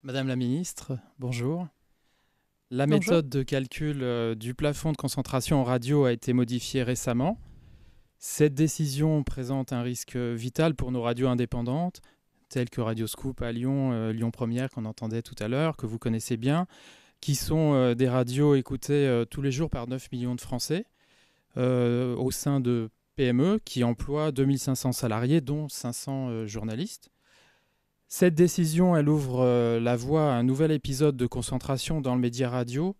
Madame la ministre, bonjour. La Bonjour. méthode de calcul du plafond de concentration en radio a été modifiée récemment. Cette décision présente un risque vital pour nos radios indépendantes, telles que Radio Scoop à Lyon, Lyon Première qu'on entendait tout à l'heure, que vous connaissez bien, qui sont des radios écoutées tous les jours par 9 millions de Français, au sein de PME qui emploient 2500 salariés, dont 500 journalistes. Cette décision, elle ouvre la voie à un nouvel épisode de concentration dans le média radio,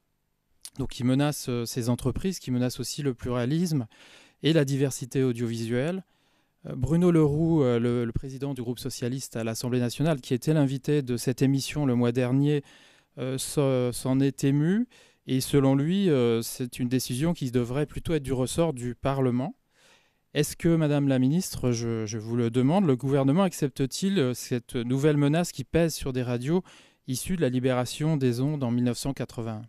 donc qui menace ces entreprises, qui menace aussi le pluralisme et la diversité audiovisuelle. Bruno Le Roux, le président du groupe socialiste à l'Assemblée nationale, qui était l'invité de cette émission le mois dernier, s'en est ému. Et selon lui, c'est une décision qui devrait plutôt être du ressort du Parlement. Est-ce que, Madame la Ministre, je vous le demande, le gouvernement accepte-t-il cette nouvelle menace qui pèse sur des radios issues de la libération des ondes en 1981 ?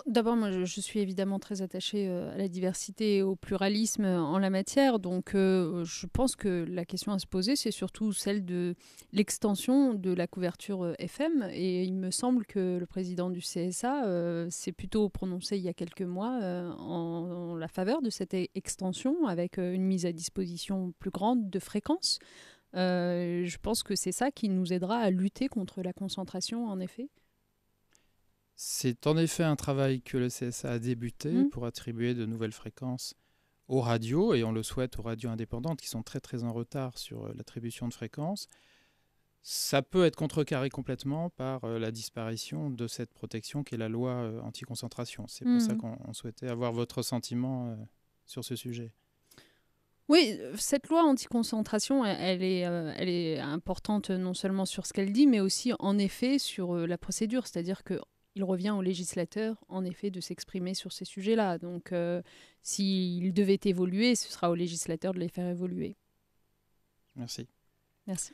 D'abord, moi, je suis évidemment très attachée à la diversité et au pluralisme en la matière. Donc, je pense que la question à se poser, c'est surtout celle de l'extension de la couverture FM. Et il me semble que le président du CSA s'est plutôt prononcé il y a quelques mois en la faveur de cette extension, avec une mise à disposition plus grande de fréquences. Je pense que c'est ça qui nous aidera à lutter contre la concentration, en effet. C'est en effet un travail que le CSA a débuté Mmh. pour attribuer de nouvelles fréquences aux radios, et on le souhaite aux radios indépendantes qui sont très très en retard sur l'attribution de fréquences. Ça peut être contrecarré complètement par la disparition de cette protection qu'est la loi anti-concentration. C'est pour ça Mmh. qu'on souhaitait avoir votre sentiment sur ce sujet. Oui, cette loi anti-concentration, elle est importante non seulement sur ce qu'elle dit, mais aussi en effet sur la procédure. C'est-à-dire qu'il revient au législateur, en effet, de s'exprimer sur ces sujets-là. Donc, s'il devait évoluer, ce sera au législateur de les faire évoluer. Merci. Merci.